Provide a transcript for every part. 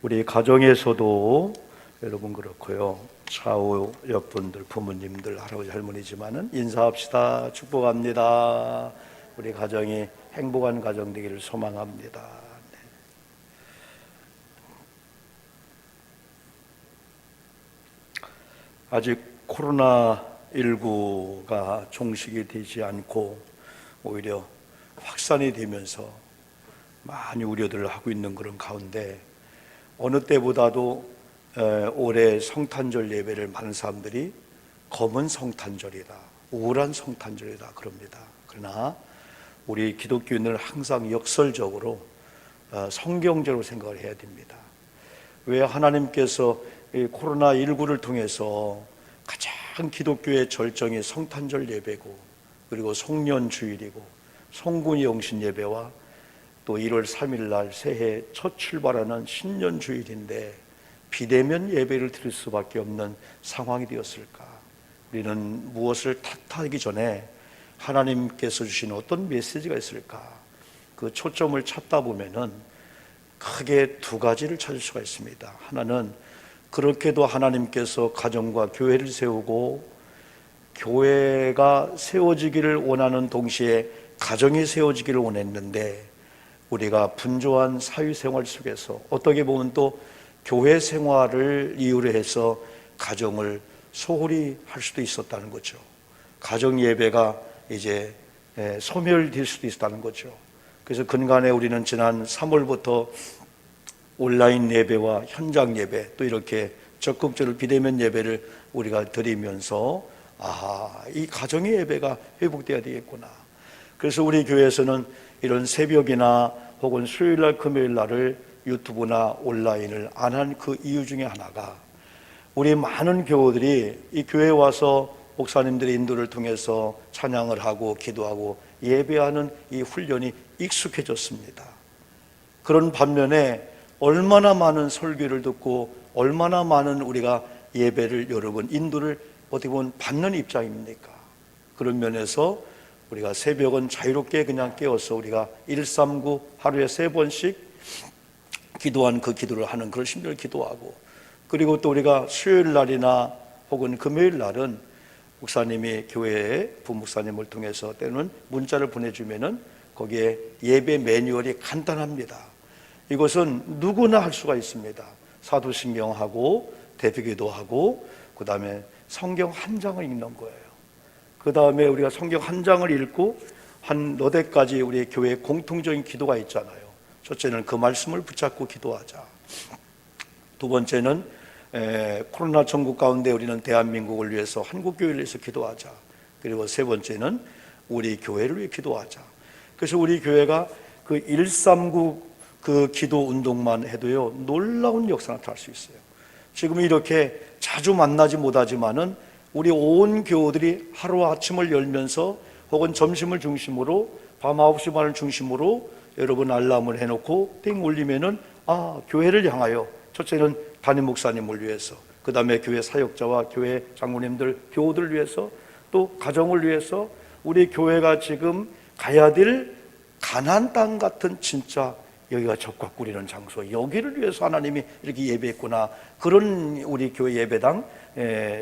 우리 가정에서도 여러분 그렇고요. 좌우 옆분들, 부모님들, 할아버지, 할머니지만은 인사합시다. 축복합니다. 우리 가정이 행복한 가정 되기를 소망합니다. 네. 아직 코로나19가 종식이 되지 않고 오히려 확산이 되면서 많이 우려들을 하고 있는 그런 가운데 어느 때보다도 올해 성탄절 예배를 많은 사람들이 검은 성탄절이다, 우울한 성탄절이다 그럽니다. 그러나 우리 기독교인들은 항상 역설적으로 성경적으로 생각을 해야 됩니다. 왜 하나님께서 이 코로나19를 통해서 가장 기독교의 절정이 성탄절 예배고, 그리고 송년주일이고 송구니 영신 예배와 또 1월 3일 날 새해 첫 출발하는 신년주일인데 비대면 예배를 드릴 수밖에 없는 상황이 되었을까? 우리는 무엇을 탓하기 전에 하나님께서 주신 어떤 메시지가 있을까? 그 초점을 찾다 보면은 크게 두 가지를 찾을 수가 있습니다. 하나는 그렇게도 하나님께서 가정과 교회를 세우고 교회가 세워지기를 원하는 동시에 가정이 세워지기를 원했는데 우리가 분주한 사회생활 속에서 어떻게 보면 또 교회 생활을 이유로 해서 가정을 소홀히 할 수도 있었다는 거죠. 가정 예배가 이제 소멸될 수도 있었다는 거죠. 그래서 근간에 우리는 지난 3월부터 온라인 예배와 현장 예배 또 이렇게 적극적으로 비대면 예배를 우리가 드리면서 이 가정의 예배가 회복돼야 되겠구나. 그래서 우리 교회에서는 이런 새벽이나 혹은 수요일날 금요일날을 유튜브나 온라인을 안 한 그 이유 중에 하나가 우리 많은 교우들이 이 교회에 와서 목사님들의 인도를 통해서 찬양을 하고 기도하고 예배하는 이 훈련이 익숙해졌습니다. 그런 반면에 얼마나 많은 설교를 듣고 얼마나 많은 우리가 예배를 여러 번 인도를 어떻게 보면 받는 입장입니까? 그런 면에서 우리가 새벽은 자유롭게 그냥 깨워서 우리가 139 하루에 3번씩 기도한 그 기도를 하는 그런 심령을 기도하고, 그리고 또 우리가 수요일 날이나 혹은 금요일 날은 목사님이 교회에 부목사님을 통해서 때로는 문자를 보내주면은 거기에 예배 매뉴얼이 간단합니다. 이것은 누구나 할 수가 있습니다. 사도신경하고 대표기도하고 그 다음에 성경 한 장을 읽는 거예요. 그 다음에 우리가 성경 한 장을 읽고 한 너댓 가지 우리 교회의 공통적인 기도가 있잖아요. 첫째는 그 말씀을 붙잡고 기도하자. 두 번째는 코로나 전국 가운데 우리는 대한민국을 위해서 한국교회를 위해서 기도하자. 그리고 세 번째는 우리 교회를 위해 기도하자. 그래서 우리 교회가 그 139 그 기도 운동만 해도요 놀라운 역사가 나타날 수 있어요. 지금 이렇게 자주 만나지 못하지만은 우리 온 교우들이 하루아침을 열면서 혹은 점심을 중심으로 밤 9시 반을 중심으로 여러분 알람을 해놓고 띵 울리면은 교회를 향하여 첫째는 담임 목사님을 위해서, 그 다음에 교회 사역자와 교회 장로님들, 교우들을 위해서, 또 가정을 위해서 우리 교회가 지금 가야 될 가나안 땅 같은 진짜 여기가 적과 꿀이는 장소, 여기를 위해서 하나님이 이렇게 예배했구나. 그런 우리 교회 예배당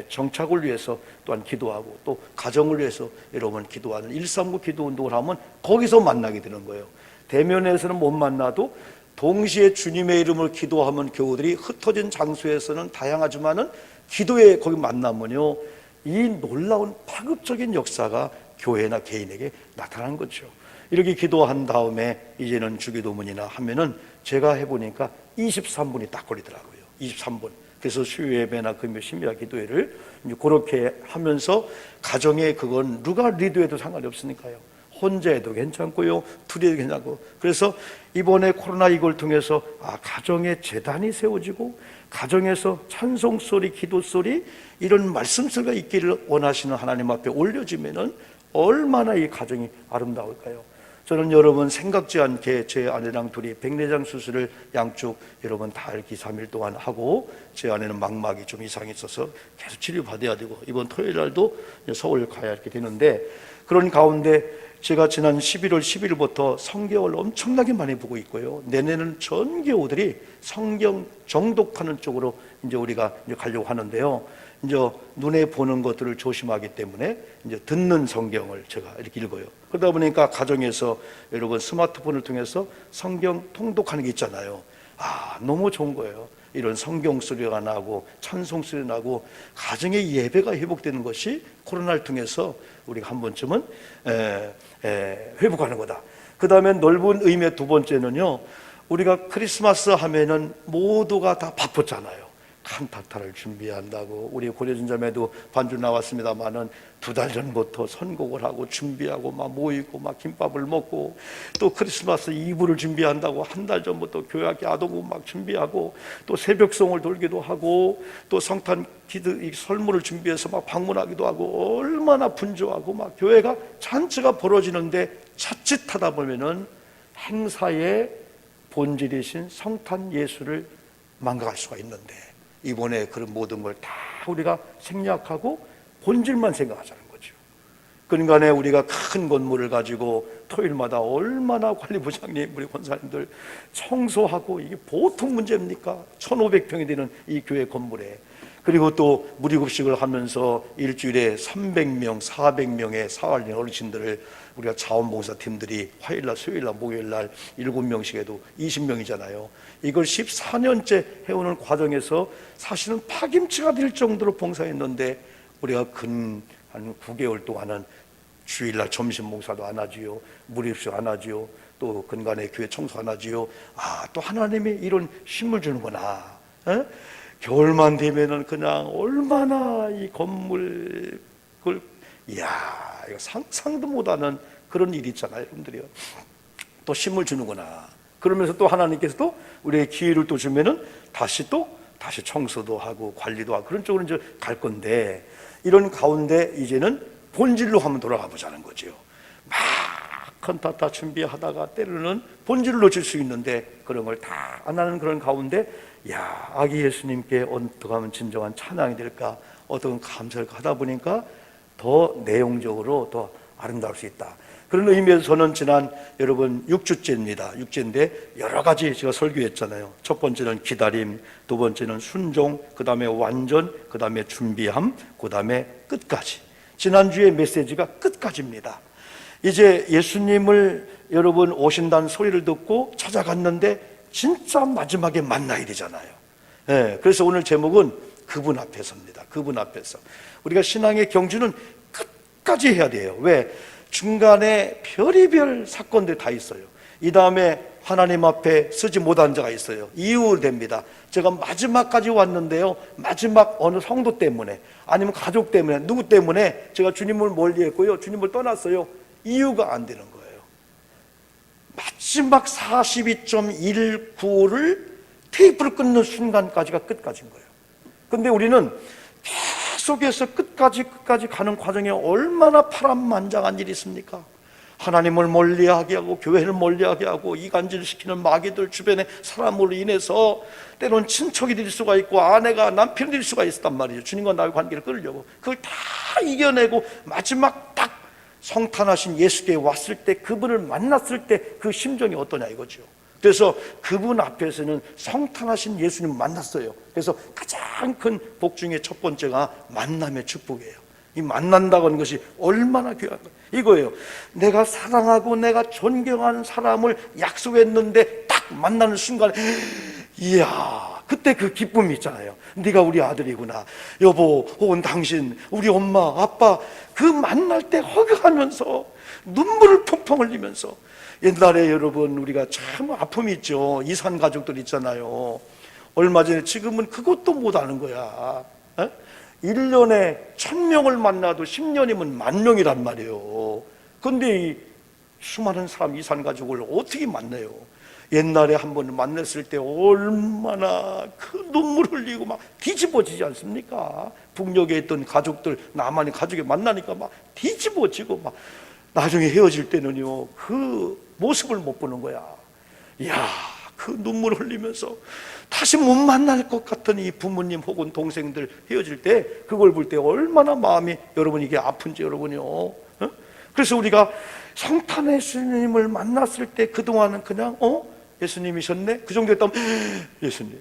정착을 위해서 또한 기도하고 또 가정을 위해서 여러분 기도하는 139 기도 운동을 하면 거기서 만나게 되는 거예요. 대면에서는 못 만나도 동시에 주님의 이름을 기도하면 교우들이 흩어진 장소에서는 다양하지만은 기도에 거기 만나면요 이 놀라운 파급적인 역사가 교회나 개인에게 나타나는 거죠. 이렇게 기도한 다음에 이제는 주기도문이나 하면은 제가 해보니까 23분이 딱 걸리더라고요. 23분. 그래서 수요 예배나 금요 심야 기도회를 그렇게 하면서 가정에 그건 누가 리드해도 상관이 없으니까요. 혼자 해도 괜찮고요, 둘이 해도 괜찮고. 그래서 이번에 코로나 이걸 통해서 가정에 재단이 세워지고 가정에서 찬송 소리, 기도 소리 이런 말씀 소리가 있기를 원하시는 하나님 앞에 올려지면은 얼마나 이 가정이 아름다울까요? 저는 여러분 생각지 않게 제 아내랑 둘이 백내장 수술을 양쪽 여러분 다 이렇게 3일 동안 하고, 제 아내는 망막이 좀 이상이 있어서 계속 치료받아야 되고, 이번 토요일 날도 서울 가야 이렇게 되는데, 그런 가운데 제가 지난 11월 10일부터 성경을 엄청나게 많이 보고 있고요. 내년에는 전 교우들이 성경 정독하는 쪽으로 이제 우리가 이제 가려고 하는데요. 이제 눈에 보는 것들을 조심하기 때문에 이제 듣는 성경을 제가 이렇게 읽어요. 그러다 보니까 가정에서 여러분 스마트폰을 통해서 성경 통독하는 게 있잖아요. 너무 좋은 거예요. 이런 성경 소리가 나고 찬송 소리 나고 가정의 예배가 회복되는 것이 코로나를 통해서 우리가 한 번쯤은 회복하는 거다. 그 다음에 넓은 의미의 두 번째는요, 우리가 크리스마스 하면은 모두가 다 바쁘잖아요. 칸타타를 준비한다고, 우리 고려진 자매도 반주 나왔습니다만은 2달 전부터 선곡을 하고 준비하고 막 모이고 막 김밥을 먹고, 또 크리스마스 이브를 준비한다고 1달 전부터 교회 아동부 막 준비하고, 또 새벽송을 돌기도 하고, 또 성탄 기드 설물을 준비해서 막 방문하기도 하고, 얼마나 분주하고 막 교회가 잔치가 벌어지는데, 자칫하다 보면은 행사의 본질이신 성탄 예수를 망각할 수가 있는데, 이번에 그런 모든 걸 다 우리가 생략하고 본질만 생각하자는 거죠. 그러니까 우리가 큰 건물을 가지고 토요일마다 얼마나 관리부장님, 우리 권사님들 청소하고, 이게 보통 문제입니까? 1500평이 되는 이 교회 건물에. 그리고 또 무리급식을 하면서 일주일에 300명, 400명의 사활린 어르신들을 우리가 자원봉사팀들이 화요일날, 수요일날, 목요일날 7명씩 해도 20명이잖아요. 이걸 14년째 해오는 과정에서 사실은 파김치가 될 정도로 봉사했는데, 우리가 한 9개월 동안은 주일날 점심 봉사도 안 하지요, 무리급식 안 하지요, 또 근간에 교회 청소 안 하지요. 또 하나님이 이런 힘을 주는구나. 겨울만 되면은 그냥 얼마나 이 건물 이거 상상도 못하는 그런 일이 있잖아요, 여러분들이요. 또 힘을 주는구나. 그러면서 또 하나님께서 또 우리의 기회를 또 주면은 다시 청소도 하고 관리도 하고 그런 쪽으로 이제 갈 건데, 이런 가운데 이제는 본질로 한번 돌아가 보자는 거죠. 막 칸타타 준비하다가 때로는 본질을 놓칠 수 있는데, 그런 걸 다 안 하는 그런 가운데, 아기 예수님께 어떻게 하면 진정한 찬양이 될까, 어떤 감사를 하다 보니까 더 내용적으로 더 아름다울 수 있다. 그런 의미에서 저는 지난 여러분 6주째입니다. 6주인데 여러 가지 제가 설교했잖아요. 첫 번째는 기다림, 두 번째는 순종, 그 다음에 완전, 그 다음에 준비함, 그 다음에 끝까지. 지난주의 메시지가 끝까지입니다. 이제 예수님을 여러분 오신다는 소리를 듣고 찾아갔는데 진짜 마지막에 만나야 되잖아요. 그래서 오늘 제목은 그분 앞에서입니다. 그분 앞에서. 우리가 신앙의 경주는 끝까지 해야 돼요. 왜? 중간에 별의별 사건들 다 있어요. 이 다음에 하나님 앞에 서지 못한 자가 있어요. 이유됩니다. 제가 마지막까지 왔는데요, 마지막 어느 성도 때문에, 아니면 가족 때문에, 누구 때문에 제가 주님을 멀리했고요, 주님을 떠났어요. 이유가 안 되는 거예요. 마지막 42.195를 테이프를 끊는 순간까지가 끝까지인 거예요. 근데 우리는 계속해서 끝까지 가는 과정에 얼마나 파란만장한 일이 있습니까? 하나님을 멀리하게 하고 교회를 멀리하게 하고 이간질시키는 마귀들, 주변의 사람으로 인해서 때로는 친척이 될 수가 있고 아내가 남편이 될 수가 있었단 말이죠. 주님과 나의 관계를 끌려고. 그걸 다 이겨내고 마지막 딱 성탄하신 예수께 왔을 때, 그분을 만났을 때 그 심정이 어떠냐 이거죠. 그래서 그분 앞에서는 성탄하신 예수님 만났어요. 그래서 가장 큰 복 중에 첫 번째가 만남의 축복이에요. 이 만난다고 하는 것이 얼마나 귀한 거예요. 이거예요. 내가 사랑하고 내가 존경하는 사람을 약속했는데 딱 만나는 순간에, 이야, 그때 그 기쁨이 있잖아요. 네가 우리 아들이구나, 여보, 혹은 당신, 우리 엄마, 아빠, 그 만날 때 허그하면서 눈물을 펑펑 흘리면서. 옛날에 여러분 우리가 참 아픔이 있죠. 이산 가족들 있잖아요. 얼마 전에, 지금은 그것도 못하는 거야. 1년에 1000명을 만나도 10년이면 10,000명이란 말이에요. 근데 이 수많은 사람, 이산 가족을 어떻게 만나요? 옛날에 한 번 만났을 때 얼마나 그 눈물 흘리고 막 뒤집어지지 않습니까? 북녘에 있던 가족들, 남한의 가족이 만나니까 막 뒤집어지고 막 나중에 헤어질 때는요, 그 모습을 못 보는 거야. 이야, 그 눈물 흘리면서 다시 못 만날 것 같은 이 부모님 혹은 동생들 헤어질 때 그걸 볼 때 얼마나 마음이 여러분 이게 아픈지 여러분요. 그래서 우리가 성탄 예수님을 만났을 때 그동안은 그냥 예수님이셨네? 그 정도였다면 예수님.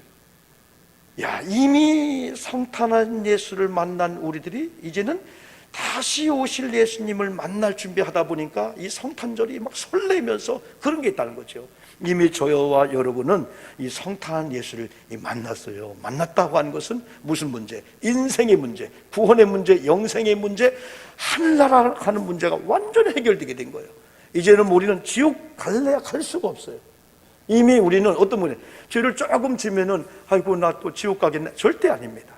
야, 이미 성탄한 예수를 만난 우리들이 이제는 다시 오실 예수님을 만날 준비하다 보니까 이 성탄절이 막 설레면서 그런 게 있다는 거죠. 이미 저와 여러분은 이 성탄한 예수를 만났어요. 만났다고 하는 것은 무슨 문제? 인생의 문제, 구원의 문제, 영생의 문제, 하늘나라 가는 문제가 완전히 해결되게 된 거예요. 이제는 우리는 지옥 갈래야 갈 수가 없어요. 이미 우리는 어떤 분이 죄를 조금 지면은 아이고 나 또 지옥 가겠네. 절대 아닙니다.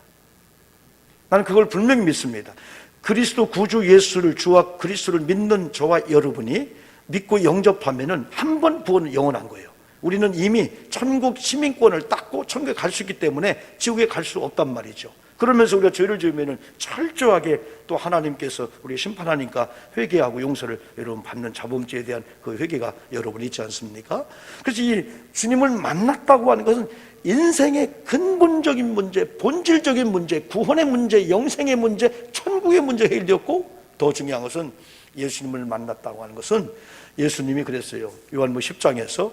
나는 그걸 분명히 믿습니다. 그리스도 구주 예수를, 주와 그리스도를 믿는 저와 여러분이 믿고 영접하면은 한 번 구원은 영원한 거예요. 우리는 이미 천국 시민권을 땄고 천국에 갈 수 있기 때문에 지옥에 갈 수 없단 말이죠. 그러면서 우리가 죄를 지으면은 철저하게 또 하나님께서 우리 심판하니까 회개하고 용서를 여러분 받는 자범죄에 대한 그 회개가 여러분 있지 않습니까? 그래서 이 주님을 만났다고 하는 것은 인생의 근본적인 문제, 본질적인 문제, 구원의 문제, 영생의 문제, 천국의 문제 해결되었고, 더 중요한 것은 예수님을 만났다고 하는 것은 예수님이 그랬어요. 요한복음 10장에서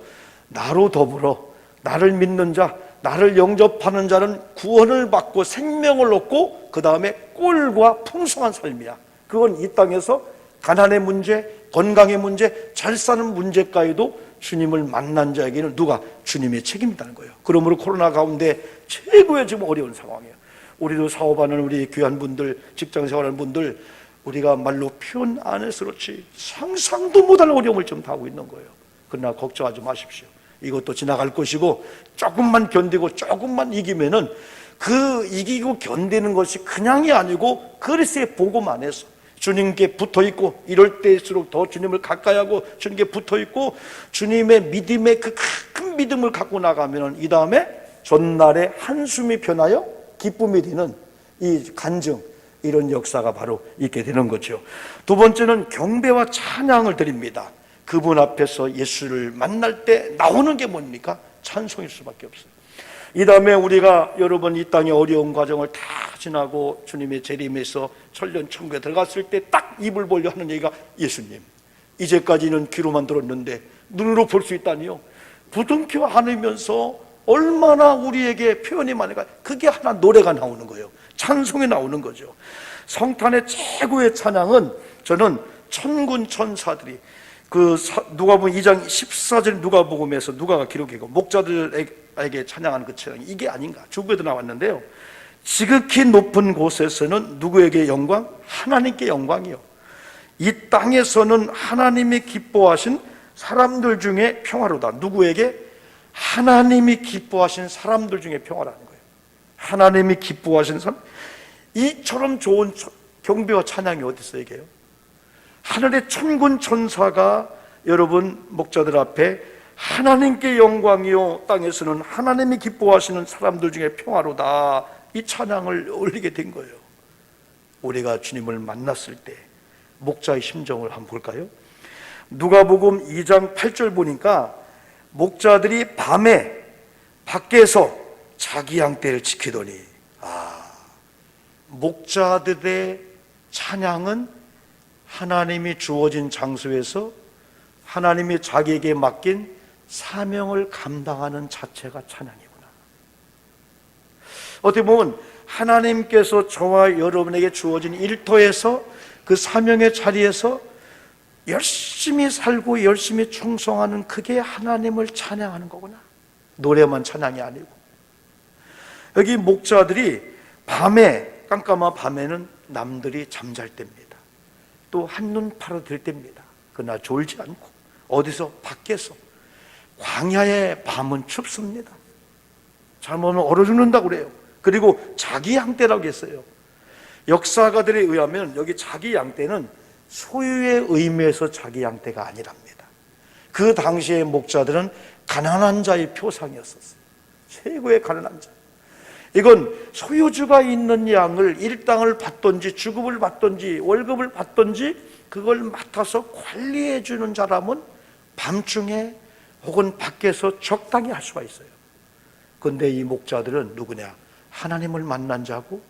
나로 더불어 나를 믿는 자, 나를 영접하는 자는 구원을 받고 생명을 얻고 그 다음에 꼴과 풍성한 삶이야. 그건 이 땅에서 가난의 문제, 건강의 문제, 잘 사는 문제까지도 주님을 만난 자에게는 누가? 주님의 책임이라는 거예요. 그러므로 코로나 가운데 최고의 지금 어려운 상황이에요. 우리도 사업하는 우리 귀한 분들, 직장 생활하는 분들, 우리가 말로 표현 안 해서 그렇지 상상도 못할 어려움을 좀 당하고 있는 거예요. 그러나 걱정하지 마십시오. 이것도 지나갈 것이고 조금만 견디고 조금만 이기면은 그 이기고 견디는 것이 그냥이 아니고 그리스도의 복음 안에서 주님께 붙어있고 이럴 때일수록 더 주님을 가까이하고 주님께 붙어있고 주님의 믿음의 그 큰 믿음을 갖고 나가면 이 다음에 전날에 한숨이 편하여 기쁨이 되는 이 간증, 이런 역사가 바로 있게 되는 거죠. 두 번째는 경배와 찬양을 드립니다. 그분 앞에서 예수를 만날 때 나오는 게 뭡니까? 찬송일 수밖에 없어요. 이 다음에 우리가 여러분 이 땅의 어려운 과정을 다 지나고 주님의 재림에서 천년 천국에 들어갔을 때 딱 입을 벌려 하는 얘기가 예수님, 이제까지는 귀로만 들었는데 눈으로 볼 수 있다니요. 부둥켜 안으면서 얼마나 우리에게 표현이 많으니까 그게 하나 노래가 나오는 거예요. 찬송이 나오는 거죠. 성탄의 최고의 찬양은 저는 천군 천사들이 그 누가복음 2장 14절 누가복음에서 누가가 기록하고 목자들에게 찬양하는 그 찬양, 이게 아닌가. 주부에도 나왔는데요. 지극히 높은 곳에서는 누구에게 영광? 하나님께 영광이요. 이 땅에서는 하나님이 기뻐하신 사람들 중에 평화로다. 누구에게? 하나님이 기뻐하신 사람들 중에 평화라는 거예요. 하나님이 기뻐하신 사람. 이처럼 좋은 경배와 찬양이 어디 있어요, 이게요? 하늘의 천군 천사가 여러분 목자들 앞에 하나님께 영광이요 땅에서는 하나님이 기뻐하시는 사람들 중에 평화로다, 이 찬양을 올리게 된 거예요. 우리가 주님을 만났을 때 목자의 심정을 한번 볼까요? 누가복음 2장 8절 보니까 목자들이 밤에 밖에서 자기 양떼를 지키더니, 목자들의 찬양은 하나님이 주어진 장소에서 하나님이 자기에게 맡긴 사명을 감당하는 자체가 찬양이구나. 어떻게 보면 하나님께서 저와 여러분에게 주어진 일터에서 그 사명의 자리에서 열심히 살고 열심히 충성하는, 그게 하나님을 찬양하는 거구나. 노래만 찬양이 아니고. 여기 목자들이 밤에, 깜깜한 밤에는 남들이 잠잘 때입니다. 또 한눈 팔아들 때입니다. 그러나 졸지 않고 어디서? 밖에서. 광야의 밤은 춥습니다. 잘못하면 얼어 죽는다고 그래요. 그리고 자기 양떼라고 했어요. 역사가들에 의하면 여기 자기 양떼는 소유의 의미에서 자기 양떼가 아니랍니다. 그 당시의 목자들은 가난한 자의 표상이었었어요. 최고의 가난한 자. 이건 소유주가 있는 양을 일당을 받든지 주급을 받든지 월급을 받든지 그걸 맡아서 관리해 주는 사람은 밤중에 혹은 밖에서 적당히 할 수가 있어요. 그런데 이 목자들은 누구냐? 하나님을 만난 자고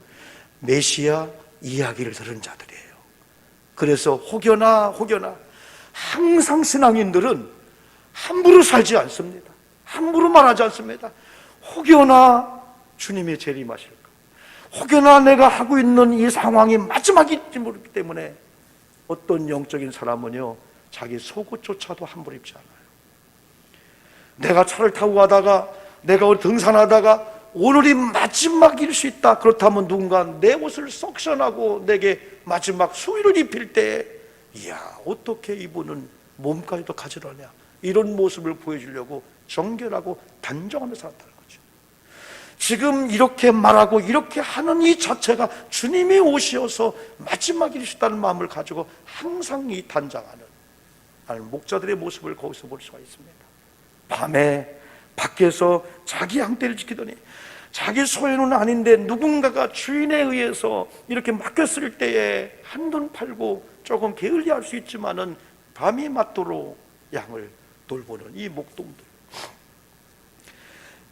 메시아 이야기를 들은 자들이에요. 그래서 혹여나 항상 신앙인들은 함부로 살지 않습니다. 함부로 말하지 않습니다. 혹여나 주님이 재림하실까, 혹여나 내가 하고 있는 이 상황이 마지막일지 모르기 때문에 어떤 영적인 사람은요, 자기 속옷조차도 함부로 입지 않아요. 내가 차를 타고 가다가, 내가 등산하다가 오늘이 마지막일 수 있다, 그렇다면 누군가 내 옷을 석션하고 내게 마지막 수의를 입힐 때, 이야, 어떻게 이분은 몸까지도 가지런하냐, 이런 모습을 보여주려고 정결하고 단정하며 살았다는 거죠. 지금 이렇게 말하고 이렇게 하는 이 자체가 주님이 오시어서 마지막일 수 있다는 마음을 가지고 항상 이 단장하는 목자들의 모습을 거기서 볼 수가 있습니다. 밤에 밖에서 자기 양떼를 지키더니 자기 소유는 아닌데 누군가가 주인에 의해서 이렇게 맡겼을 때에 한돈 팔고 조금 게을리할 수 있지만은 밤이 맞도록 양을 돌보는 이 목동들,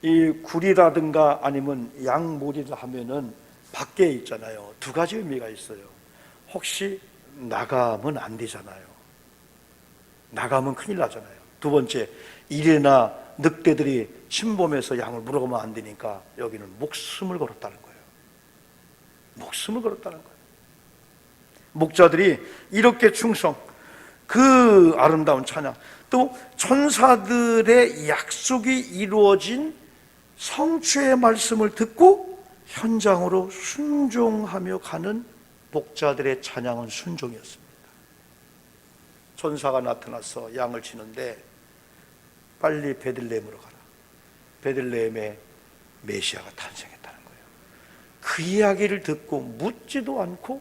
이 굴이라든가 아니면 양몰이를 하면은 밖에 있잖아요. 두 가지 의미가 있어요. 혹시 나가면 안 되잖아요. 나가면 큰일 나잖아요. 두 번째, 이래나 늑대들이 침범해서 양을 물어가면 안 되니까 여기는 목숨을 걸었다는 거예요. 목숨을 걸었다는 거예요. 목자들이 이렇게 충성, 그 아름다운 찬양, 또 천사들의 약속이 이루어진 성취의 말씀을 듣고 현장으로 순종하며 가는 목자들의 찬양은 순종이었습니다. 천사가 나타나서 양을 치는데 빨리 베들레헴으로 가라. 베들레헴에 메시아가 탄생했다는 거예요. 그 이야기를 듣고 묻지도 않고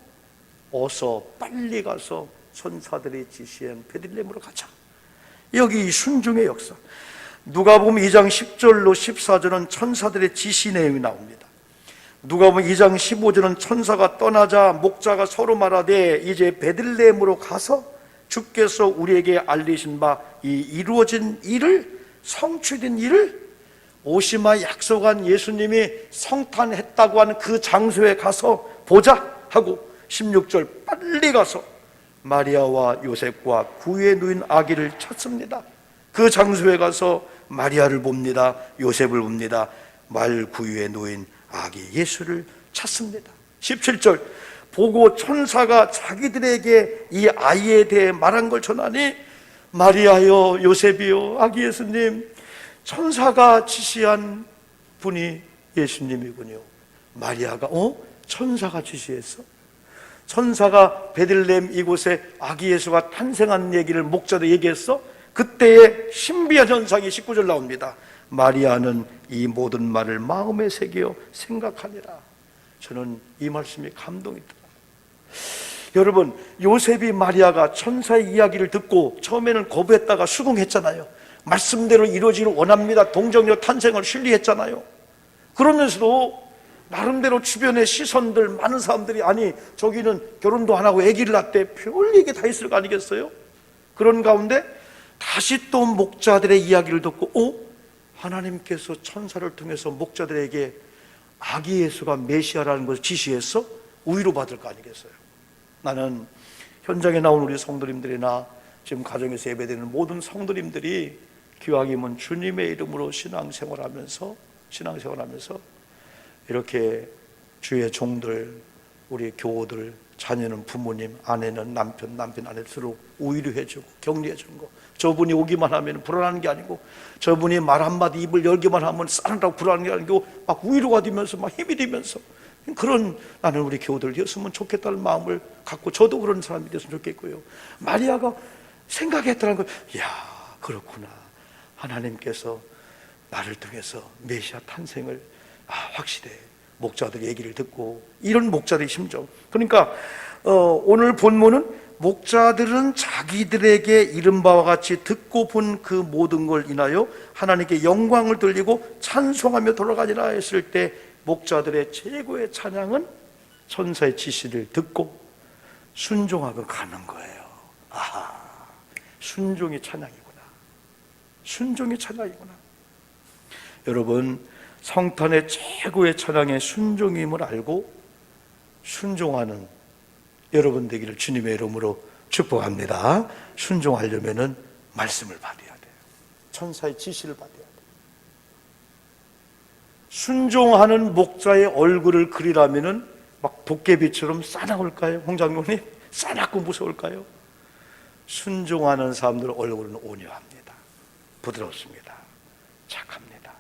어서 빨리 가서 천사들이 지시한 베들레헴으로 가자. 여기 순종의 역사. 누가복음 2장 10절로 14절은 천사들의 지시 내용이 나옵니다. 누가복음 2장 15절은 천사가 떠나자 목자가 서로 말하되 이제 베들레헴으로 가서 주께서 우리에게 알리신 바 이 이루어진 일을, 성취된 일을, 오시마 약속한 예수님이 성탄했다고 하는 그 장소에 가서 보자 하고 16절 빨리 가서 마리아와 요셉과 구유에 누인 아기를 찾습니다. 그 장소에 가서 마리아를 봅니다. 요셉을 봅니다. 말 구유에 누인 아기 예수를 찾습니다. 17절 보고 천사가 자기들에게 이 아이에 대해 말한 걸 전하니 마리아여 요셉이여 아기 예수님, 천사가 지시한 분이 예수님이군요. 마리아가 천사가 지시했어? 천사가 베들레헴 이곳에 아기 예수가 탄생한 얘기를 목자도 얘기했어? 그때의 신비한 현상이 19절 나옵니다. 마리아는 이 모든 말을 마음에 새겨 생각하니라. 저는 이 말씀이 감동이 들어요. 여러분, 요셉이 마리아가 천사의 이야기를 듣고 처음에는 거부했다가 수긍했잖아요. 말씀대로 이루어지기를 원합니다. 동정녀 탄생을 신뢰했잖아요. 그러면서도 나름대로 주변의 시선들, 많은 사람들이 아니 저기는 결혼도 안 하고 아기를 낳대, 별 얘기 다 있을 거 아니겠어요? 그런 가운데 다시 또 목자들의 이야기를 듣고 하나님께서 천사를 통해서 목자들에게 아기 예수가 메시아라는 것을 지시해서 우위로 받을 거 아니겠어요? 나는 현장에 나온 우리 성도님들이나 지금 가정에서 예배드리는 모든 성도님들이 기왕이면 주님의 이름으로 신앙생활하면서 이렇게 주의 종들, 우리 교우들, 자녀는 부모님, 아내는 남편 아내 서로 우위로 해주고 격려해주는 거. 저분이 오기만 하면 불안한 게 아니고, 저분이 말 한마디 입을 열기만 하면 싸는다고 불안한 게 아니고 막 우위로가 되면서 막 힘이 되면서, 그런 나는 우리 교우들 되었으면 좋겠다는 마음을 갖고 저도 그런 사람이 됐으면 좋겠고요. 마리아가 생각했다는 걸, 이야 그렇구나, 하나님께서 나를 통해서 메시아 탄생을 확실해. 목자들 얘기를 듣고, 이런 목자들의 심정. 그러니까 오늘 본문은 목자들은 자기들에게 이른 바와 같이 듣고 본 그 모든 걸 인하여 하나님께 영광을 돌리고 찬송하며 돌아가니라 했을 때 목자들의 최고의 찬양은 천사의 지시를 듣고 순종하고 가는 거예요. 아하, 순종이 찬양이구나. 순종이 찬양이구나. 여러분, 성탄의 최고의 찬양의 순종임을 알고 순종하는 여러분 되기를 주님의 이름으로 축복합니다. 순종하려면은 말씀을 받아야 돼요. 천사의 지시를 받아야 돼요. 순종하는 목자의 얼굴을 그리라면은 막 도깨비처럼 싸나울까요? 홍장로님, 싸납고 무서울까요? 순종하는 사람들 얼굴은 온유합니다. 부드럽습니다. 착합니다.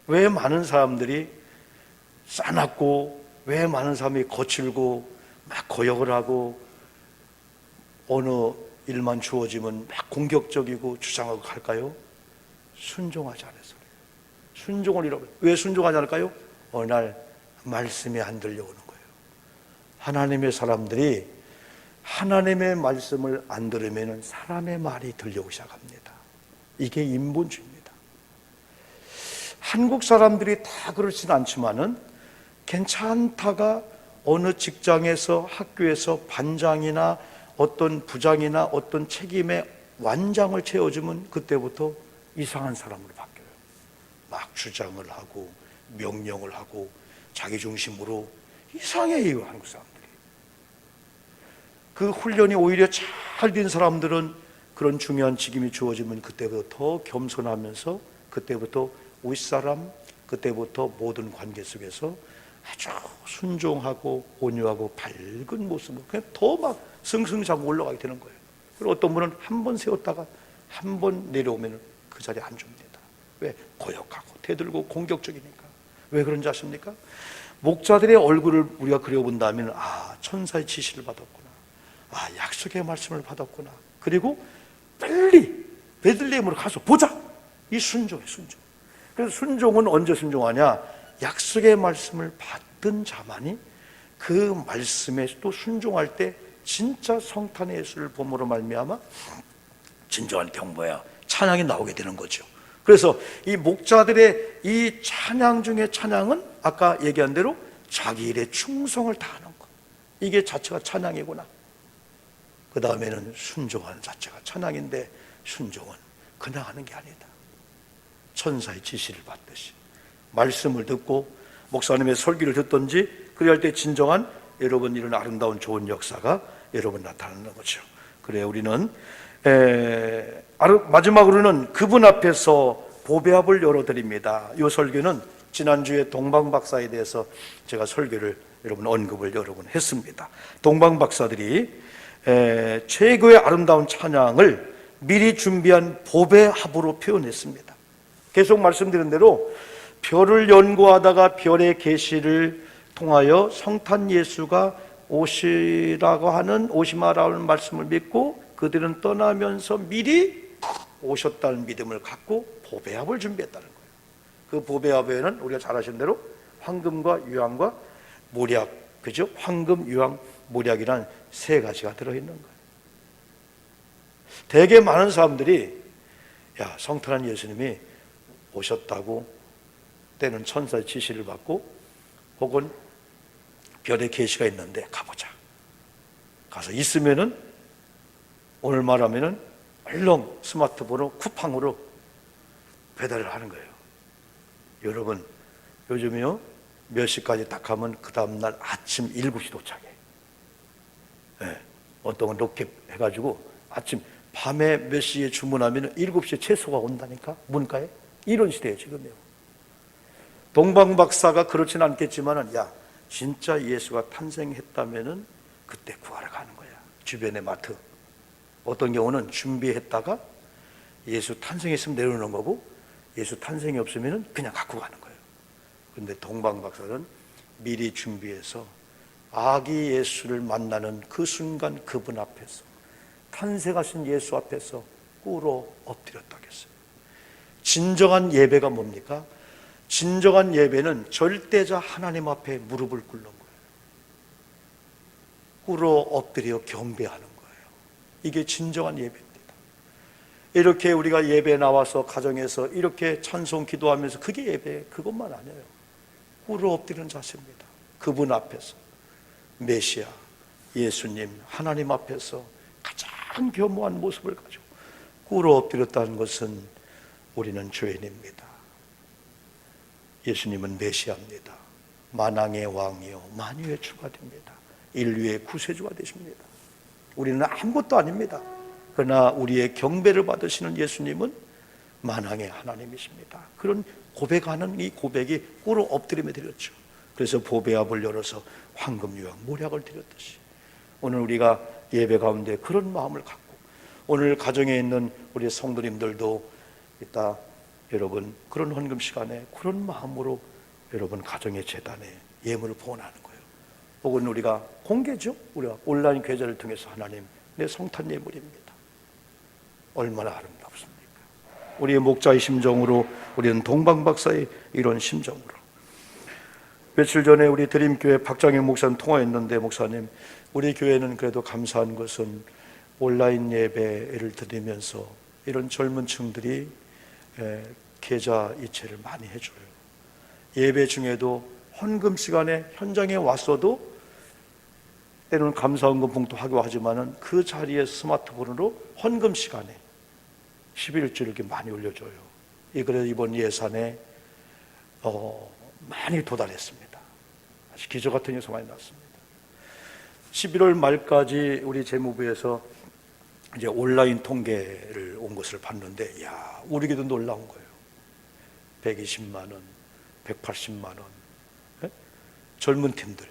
왜 많은 사람들이 싸납고, 왜 많은 사람이 거칠고 막 거역을 하고 어느 일만 주어지면 막 공격적이고 주장하고 할까요? 순종하지 않아서. 순종을 잃어버려요. 왜 순종하지 않을까요? 어느 날 말씀이 안 들려오는 거예요. 하나님의 사람들이 하나님의 말씀을 안 들으면 사람의 말이 들려오기 시작합니다. 이게 인본주의입니다. 한국 사람들이 다 그렇지는 않지만은 괜찮다가 어느 직장에서, 학교에서 반장이나 어떤 부장이나 어떤 책임의 완장을 채워주면 그때부터 이상한 사람으로 바뀌어요. 막 주장을 하고 명령을 하고 자기 중심으로 이상해요, 한국 사람들이. 그 훈련이 오히려 잘 된 사람들은 그런 중요한 직임이 주어지면 그때부터 더 겸손하면서, 그때부터 윗사람, 그때부터 모든 관계 속에서 아주 순종하고 온유하고 밝은 모습으로 그냥 더 막 승승장구 올라가게 되는 거예요. 그리고 어떤 분은 한 번 세웠다가 한 번 내려오면 그 자리에 앉습니다. 왜? 고역하고 대들고 공격적이니까. 왜 그런지 아십니까? 목자들의 얼굴을 우리가 그려본다면, 아, 천사의 지시를 받았구나, 아, 약속의 말씀을 받았구나, 그리고 빨리 베들레헴으로 가서 보자. 이 순종이에요, 순종. 그래서 순종은 언제 순종하냐? 약속의 말씀을 받은 자만이 그 말씀에 또 순종할 때 진짜 성탄의 예수를 봄으로 말미암아 진정한 경배야, 찬양이 나오게 되는 거죠. 그래서 이 목자들의 이 찬양 중에 찬양은 아까 얘기한 대로 자기 일에 충성을 다하는 것, 이게 자체가 찬양이구나. 그 다음에는 순종하는 자체가 찬양인데, 순종은 그냥 하는 게 아니다. 천사의 지시를 받듯이 말씀을 듣고 목사님의 설교를 듣든지, 그럴 때 진정한 여러분 이런 아름다운 좋은 역사가 여러분 나타나는 거죠. 그래, 우리는 마지막으로는 그분 앞에서 보배합을 열어드립니다. 이 설교는 지난주에 동방박사에 대해서 제가 설교를 여러분 언급을 여러 번 했습니다. 동방박사들이 최고의 아름다운 찬양을 미리 준비한 보배합으로 표현했습니다. 계속 말씀드린 대로 별을 연구하다가 별의 계시를 통하여 성탄 예수가 오시라고 하는, 오시마라는 말씀을 믿고 그들은 떠나면서 미리 오셨다는 믿음을 갖고 보배합을 준비했다는 거예요. 그 보배합에는 우리가 잘 아시는 대로 황금과 유황과 모략, 그죠? 황금, 유황, 모략이란 세 가지가 들어있는 거예요. 되게 많은 사람들이, 야, 성탄한 예수님이 오셨다고, 때는 천사의 지시를 받고, 혹은 별의 계시가 있는데 가보자. 가서 있으면은, 오늘 말하면은 얼른 스마트폰으로 쿠팡으로 배달을 하는 거예요. 여러분, 요즘이요, 몇 시까지 딱 하면 그 다음날 아침 7시 도착해. 네, 어떤 건 로켓 해가지고 아침 밤에 몇 시에 주문하면 7시에 채소가 온다니까, 문가에. 이런 시대예요, 지금요. 동방박사가 그렇진 않겠지만은, 야, 진짜 예수가 탄생했다면은 그때 구하러 가는 거야. 주변의 마트. 어떤 경우는 준비했다가 예수 탄생했으면 내려오는 거고, 예수 탄생이 없으면 그냥 갖고 가는 거예요. 그런데 동방박사는 미리 준비해서 아기 예수를 만나는 그 순간 그분 앞에서, 탄생하신 예수 앞에서 꿇어 엎드렸다겠어요. 진정한 예배가 뭡니까? 진정한 예배는 절대자 하나님 앞에 무릎을 꿇는 거예요. 꿇어 엎드려 경배하는 거예요. 이게 진정한 예배입니다. 이렇게 우리가 예배에 나와서 가정에서 이렇게 찬송 기도하면서 그게 예배, 그것만 아니에요. 꿇어 엎드리는 자세입니다. 그분 앞에서, 메시아 예수님 하나님 앞에서 가장 겸허한 모습을 가지고 꿇어 엎드렸다는 것은 우리는 죄인입니다. 예수님은 메시아입니다. 만왕의 왕이요 만유의 주가 됩니다. 인류의 구세주가 되십니다. 우리는 아무것도 아닙니다. 그러나 우리의 경배를 받으시는 예수님은 만왕의 하나님이십니다. 그런 고백하는 이 고백이 꿇어 엎드림에 드렸죠. 그래서 보배압을 열어서 황금유황 모략을 드렸듯이 오늘 우리가 예배 가운데 그런 마음을 갖고 오늘 가정에 있는 우리 성도님들도 이따 여러분 그런 헌금 시간에 그런 마음으로 여러분 가정의 재단에 예물을 봉헌하는 거예요. 혹은 우리가 공개죠. 우리가 온라인 계좌를 통해서 하나님 내 성탄 예물입니다. 얼마나 아름답습니까? 우리의 목자의 심정으로 우리는 동방박사의 이런 심정으로 며칠 전에 우리 드림교회 박장현 목사님 통화했는데 목사님 우리 교회는 그래도 감사한 것은 온라인 예배를 드리면서 이런 젊은 층들이 계좌 이체를 많이 해줘요. 예배 중에도 헌금 시간에 현장에 왔어도 때로는 감사헌금 봉투하기도 하지만은 그 자리에 스마트폰으로 헌금 시간에 11주를 이렇게 많이 올려줘요. 그래서 이번 예산에 많이 도달했습니다. 아주 기적 같은 예산 많이 났습니다. 11월 말까지 우리 재무부에서 이제 온라인 통계를 온 것을 봤는데, 야, 우리 교회도 놀라운 거예요. 120만 원, 180만 원, 네? 젊은 팀들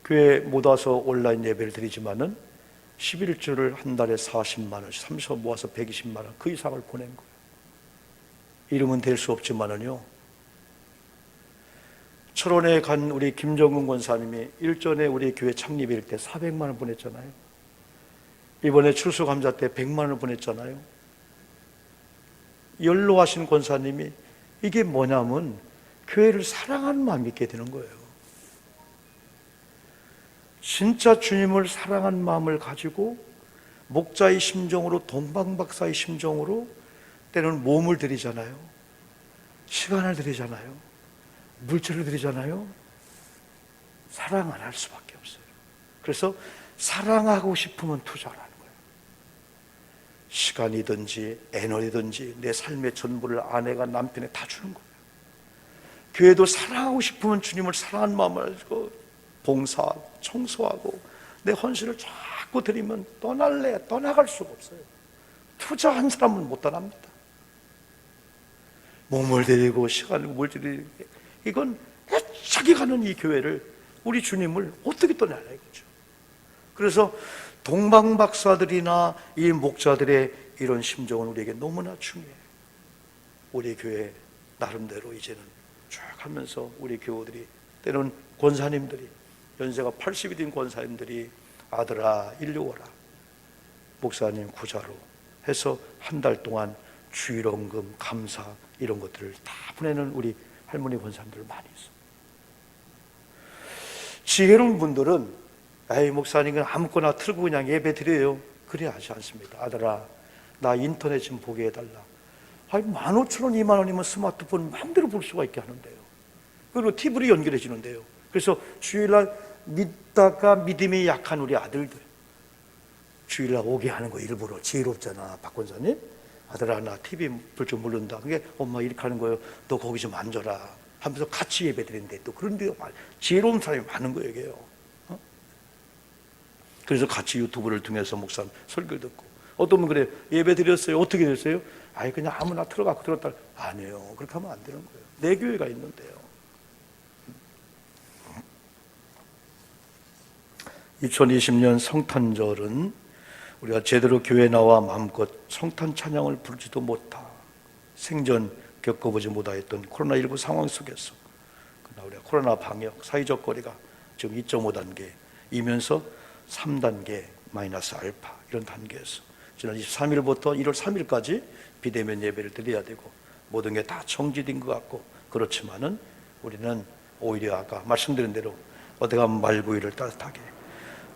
교회 못 와서 온라인 예배를 드리지만은 11주를 한 달에 40만 원씩 30원 모아서 120만 원 그 이상을 보낸 거예요. 이름은 될 수 없지만은요. 철원에 간 우리 김정은 권사님이 일전에 우리 교회 창립일 때 400만 원 보냈잖아요. 이번에 추수감사 때 100만 원을 보냈잖아요. 연로하신 권사님이 이게 뭐냐면 교회를 사랑하는 마음이 있게 되는 거예요. 진짜 주님을 사랑하는 마음을 가지고 목자의 심정으로 동방박사의 심정으로 때로는 몸을 드리잖아요. 시간을 드리잖아요. 물질을 드리잖아요. 사랑 안 할 수밖에 없어요. 그래서 사랑하고 싶으면 투자를 하는 거예요. 시간이든지 에너지든지 내 삶의 전부를 아내가 남편에 다 주는 거예요. 교회도 사랑하고 싶으면 주님을 사랑하는 마음을 가지고 봉사하고 청소하고 내 헌신을 자꾸 드리면 떠나갈 수가 없어요. 투자한 사람은 못 떠납니다. 몸을 드리고 시간을 물질을 이건 애착이 가는 이 교회를 우리 주님을 어떻게 떠나냐 이거죠. 그래서 동방박사들이나 이 목자들의 이런 심정은 우리에게 너무나 중요해요. 우리 교회 나름대로 이제는 쭉 하면서 우리 교우들이 때로는 권사님들이 연세가 80이 된 권사님들이 아들아 일로 오라 목사님 구자로 해서 한 달 동안 주일원금 감사 이런 것들을 다 보내는 우리 할머니 권사님들 많이 있어요. 지혜로운 분들은 에이 목사님 그냥 아무거나 틀고 그냥 예배 드려요. 그래 하지 않습니다. 아들아 나 인터넷 좀 보게 해달라. 아니 15,000원 2만 원이면 스마트폰 마음대로 볼 수가 있게 하는데요. 그리고 TV로 연결해 주는데요. 그래서 주일날 믿다가 믿음이 약한 우리 아들들 주일날 오게 하는 거 일부러 지혜롭잖아 박 권사님. 아들아 나 TV 불 줄 모른다. 그게 엄마 이렇게 하는 거예요. 너 거기 좀 앉아라 하면서 같이 예배 드리는데 또 그런 데가 지혜로운 사람이 많은 거예요. 이게요. 그래서 같이 유튜브를 통해서 목사 설교 듣고 어떤 분 그래 예배 드렸어요. 어떻게 됐어요? 아니 그냥 아무나 틀어갖고 들었다. 아니에요. 그렇게 하면 안 되는 거예요. 내 교회가 있는데요. 2020년 성탄절은 우리가 제대로 교회 나와 마음껏 성탄 찬양을 부르지도 못하 생전 겪어보지 못하였던 코로나19 상황 속에서 그러나 우리가 코로나 방역 사회적 거리가 지금 2.5단계이면서 3단계 마이너스 알파 이런 단계에서 지난 23일부터 1월 3일까지 비대면 예배를 드려야 되고 모든 게 다 정지된 것 같고 그렇지만은 우리는 오히려 아까 말씀드린 대로 어떻게 하면 말구이를 따뜻하게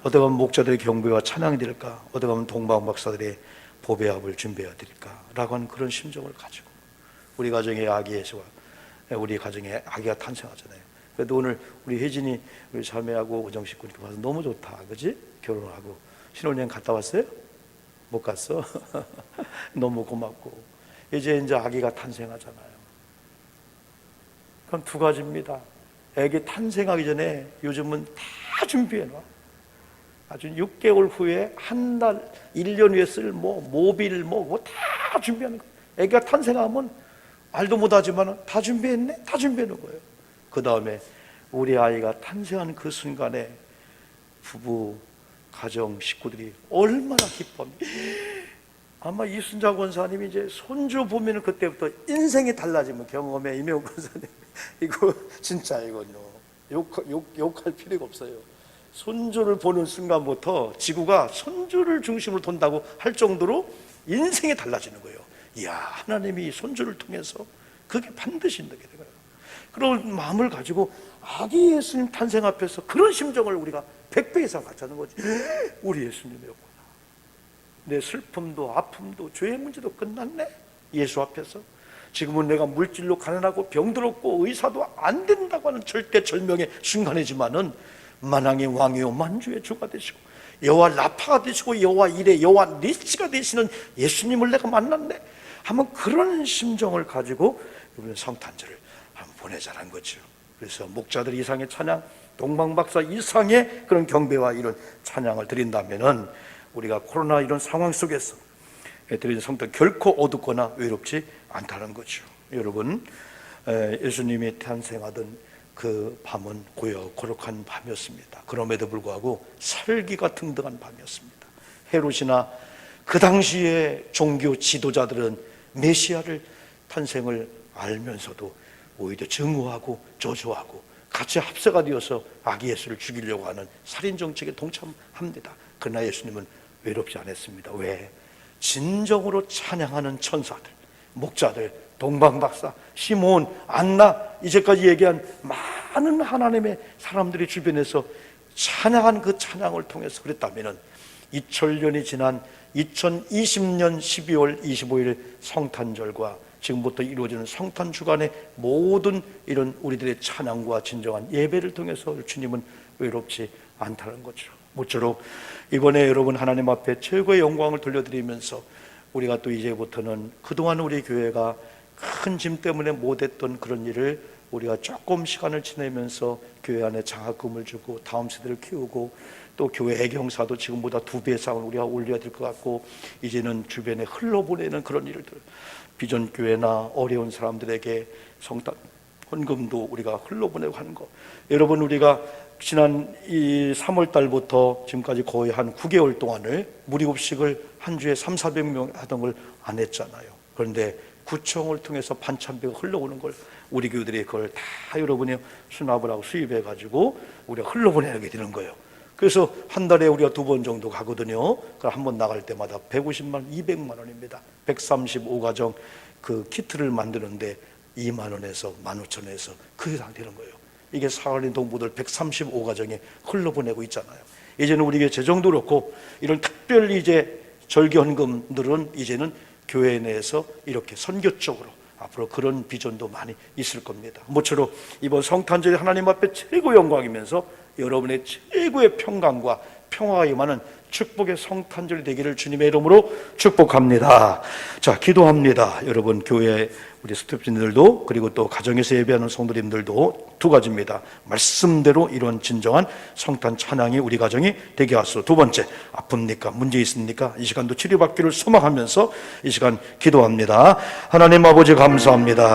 어떻게 하면 목자들의 경배와 찬양이 될까 어떻게 하면 동방박사들의 보배합을 준비해야 될까 라고 하는 그런 심정을 가지고 우리 가정의 아기 예수와 우리 가정에 아기가 탄생하잖아요. 그래도 오늘 우리 혜진이 우리 자매하고 우정 식구 이렇게 봐서 너무 좋다, 그지? 결혼하고 신혼여행 갔다 왔어요? 못 갔어? 너무 고맙고 이제 아기가 탄생하잖아요. 그럼 두 가지입니다. 아기 탄생하기 전에 요즘은 다 준비해 놔. 아주 6개월 후에 한 달, 1년 후에 쓸 모빌 다 준비하는 거예요. 아기가 탄생하면 알도 못하지만 다 준비했네? 다 준비해 놓은 거예요. 그 다음에 우리 아이가 탄생하는 그 순간에 부부, 가정, 식구들이 얼마나 기뻐합니까? 아마 이순자 권사님이 이제 손주 보면 그때부터 인생이 달라지면 경험해. 이명훈 권사님 이거 진짜 이거요 욕할 필요가 없어요. 손주를 보는 순간부터 지구가 손주를 중심으로 돈다고 할 정도로 인생이 달라지는 거예요. 이야, 하나님이 손주를 통해서 그게 반드시 있는 게 돼요. 그런 마음을 가지고 아기 예수님 탄생 앞에서 그런 심정을 우리가 100배 이상 갖자는 거지. 우리 예수님이었구나. 내 슬픔도 아픔도 죄의 문제도 끝났네. 예수 앞에서. 지금은 내가 물질로 가난하고 병들었고 의사도 안 된다고 하는 절대절명의 순간이지만은 만왕의 왕이요 만주의 주가 되시고 여호와 라파가 되시고 여호와 이레 여호와 니시가 되시는 예수님을 내가 만났네. 한번 그런 심정을 가지고 이번 성탄절을 한번 보내자는 거죠. 그래서 목자들 이상의 찬양, 동방박사 이상의 그런 경배와 이런 찬양을 드린다면은 우리가 코로나 이런 상황 속에서 드린 성탄 결코 어둡거나 외롭지 않다는 거죠. 여러분, 예수님이 탄생하던 그 밤은 고요고룩한 밤이었습니다. 그럼에도 불구하고 살기가 등등한 밤이었습니다. 헤롯이나 그 당시에 종교 지도자들은 메시아를 탄생을 알면서도 오히려 증오하고 저주하고 같이 합세가 되어서 아기 예수를 죽이려고 하는 살인 정책에 동참합니다. 그러나 예수님은 외롭지 않았습니다. 왜? 진정으로 찬양하는 천사들, 목자들, 동방박사, 시몬, 안나, 이제까지 얘기한 많은 하나님의 사람들이 주변에서 찬양한 그 찬양을 통해서 그랬다면 2000년이 지난 2020년 12월 25일 성탄절과 지금부터 이루어지는 성탄 주간의 모든 이런 우리들의 찬양과 진정한 예배를 통해서 주님은 외롭지 않다는 거죠. 모쪼록 이번에 여러분 하나님 앞에 최고의 영광을 돌려드리면서 우리가 또 이제부터는 그동안 우리 교회가 큰 짐 때문에 못했던 그런 일을 우리가 조금 시간을 지내면서 교회 안에 장학금을 주고 다음 세대를 키우고 또 교회 애경사도 지금보다 2배 이상을 우리가 올려야 될 것 같고 이제는 주변에 흘러보내는 그런 일들, 비전교회나 어려운 사람들에게 성탄 헌금도 우리가 흘러보내고 하는 거. 여러분, 우리가 지난 이 3월 달부터 지금까지 거의 한 9개월 동안을 무료급식을 한 주에 300~400명 하던 걸 안 했잖아요. 그런데 구청을 통해서 반찬비가 흘러오는 걸 우리 교회들이 그걸 다 여러분이 수납을 하고 수입해 가지고 우리가 흘러보내게 되는 거예요. 그래서 한 달에 우리가 2번 정도 가거든요. 그 한 번 나갈 때마다 150만 원, 200만 원입니다. 135가정 그 키트를 만드는데 2만 원에서 15,000원에서 그 이상 되는 거예요. 이게 사활린 동부들 135가정에 흘러보내고 있잖아요. 이제는 우리 교회 재정도 그렇고 이런 특별 이제 절기헌금들은 이제는 교회 내에서 이렇게 선교적으로 앞으로 그런 비전도 많이 있을 겁니다. 모쪼록 이번 성탄절이 하나님 앞에 최고 영광이면서 여러분의 최고의 평강과 평화가 임하는 축복의 성탄절이 되기를 주님의 이름으로 축복합니다. 자, 기도합니다. 여러분, 교회 우리 스태프진들도 그리고 또 가정에서 예배하는 성도님들도 두 가지입니다. 말씀대로 이런 진정한 성탄 찬양이 우리 가정이 되게 하소서. 두 번째, 아픕니까? 문제 있습니까? 이 시간도 치료받기를 소망하면서 이 시간 기도합니다. 하나님 아버지 감사합니다.